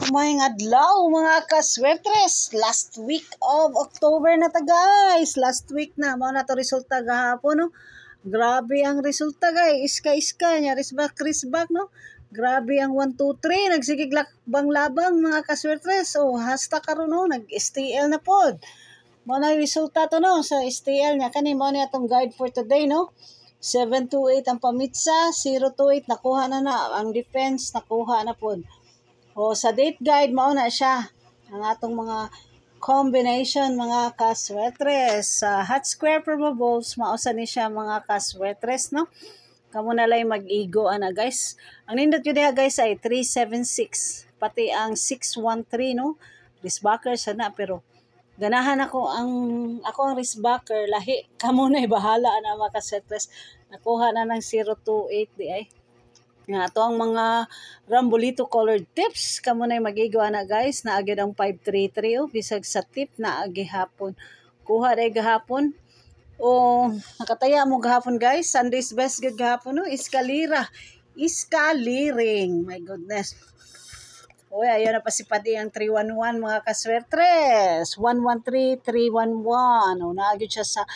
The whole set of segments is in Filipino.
Maayong adlaw mga kaswertres. Last week of October na ta guys. Last week na. Mao na to resulta gahapon no. Grabe ang resulta guys. Iska-iska nya risbak no. Grabe ang 1 2 3 nagsigig labang mga kaswertres. So hasta karon no nag-STL na pod. Mao na resulta to no sa STL nya kani mao ni atong guide for today no. 728 ang pamitsa, 028 nakuha na ang defense nakuha na pod. O sa date guide mao na siya ang atong mga combination mga kaswetres. Sa hot square probables mao sa ni siya mga kaswetres no. Kamo na lay mag-igo ana guys. Ang nindot gyud diha guys ay 376 pati ang 613 no. Risbacker sana pero ganahan ako ang risbacker lahi kamo na bahala na mga kaswetres. Nakuha na ng 028 di ay. Nga to ang mga Rambolito colored tips kamo na magigawa na guys na agad ang 533 bisag sa tip na agi hapon kuha day gahapon o nakataya mo gahapon guys. Sunday's best good gahapon no iskaliring my goodness. Oy ayo na pa si Padi ang 311 mga kaswertres 113 311 o naagid siya sa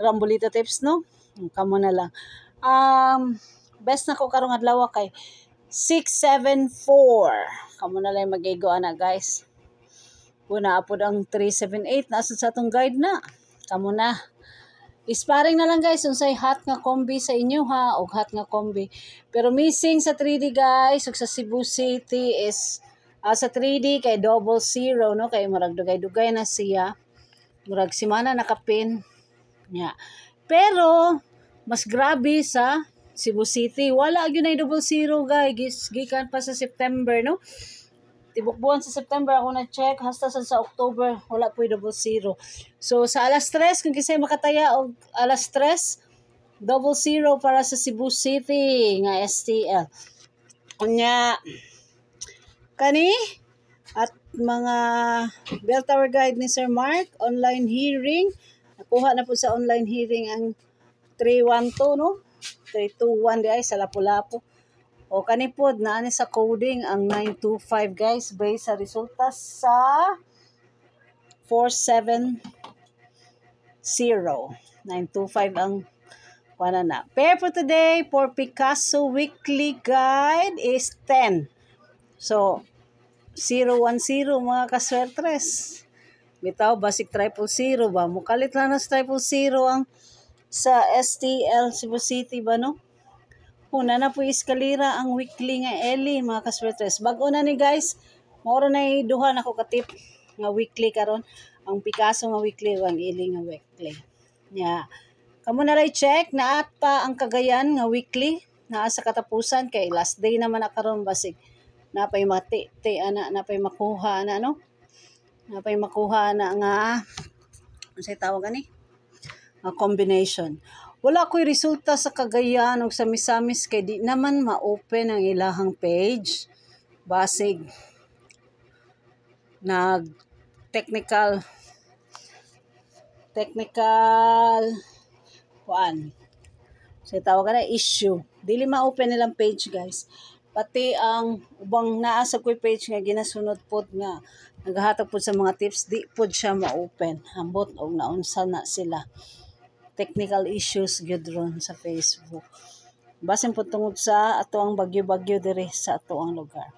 Rambolito tips no kamo na lang best na ko karong adlaw kay 674. Kamo na lang magigo ana guys. Una apod ang 378 nasa sa atong guide na. Kamo na. Isparing na lang guys unsay hot nga kombi sa inyo ha og hot nga kombi. Pero missing sa 3D guys ug sa Cebu City is sa 3D kay 00 no kay murag dugay-dugay na siya. Murag semana nakapin. Yeah. Pero mas grabe sa Cebu City. Wala gyud na 00 guys. Gikan pa sa September no. Tibok buwan sa September ako na check hasta sa October wala po 00. So sa alas 3 kung kisay makataya og alas 3 00 para sa Cebu City nga STL. Unya kani at mga bell tower guide ni Sir Mark online hearing. Nakuha na po sa online hearing ang 312 no. 321 di ay sa lapu-lapu. O kanipod na ani sa coding ang 925 guys based sa resulta sa 470. 925 ang kuha na. Pair for today for Picasso weekly guide is 10. So 010 mga kaswertres. Bitaw basic 000 ba mukalit lang na sa 000 ang sa STL Cebu City ba no? Una na po iskalira ang weekly nga Eli mga kaswertres. Bag-o na ni guys. Maura na duha na ko katip nga weekly karon. Ang Picasso nga weekly ang Eli nga weekly. Yeah. Kamo na ray check na at pa ang Cagayan nga weekly naa sa katapusan kay last day naman na karon basig napay mati ana napay makuha na no. Napay makuha na nga unsay tawag ani? Combination. Wala ko'y resulta sa Cagayan o sa Misamis kay di naman ma-open ang ilahang page. Basig nag technical kuan. So tawag na issue. Dili ma-open nilang page guys. Pati ang ubang naa sa ko'y page nga ginasunod pod nga naghahatag pod sa mga tips di pod siya ma-open. Ambot og naunsa na sila. Technical issues gyud ron sa Facebook. Basin po tungod sa ato ang bagyo-bagyo diri sa ato ang lugar.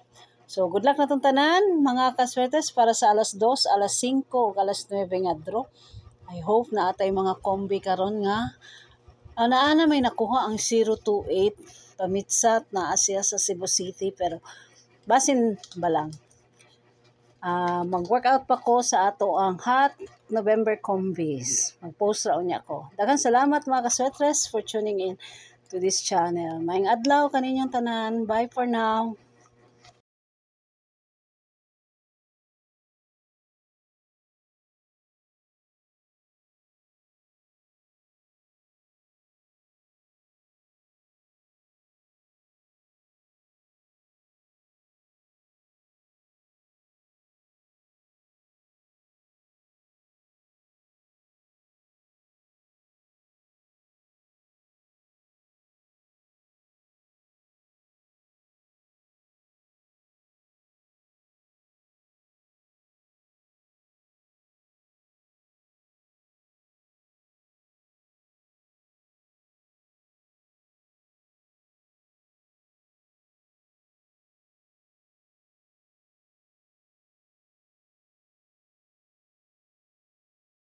So good luck natong tanan mga kaswertes para sa alas 2, alas 5 ug alas 9 nga draw. I hope na atay mga kombi karon nga ana may nakuha ang 028 pamitsat na Asia sa Cebu City pero basin balang. Mag-workout pa ko sa ato ang Hot November Combis. Mag-post raw niya ko. Daghang salamat mga kaswetres for tuning in to this channel. Maayong adlaw kaninyong tanan. Bye for now.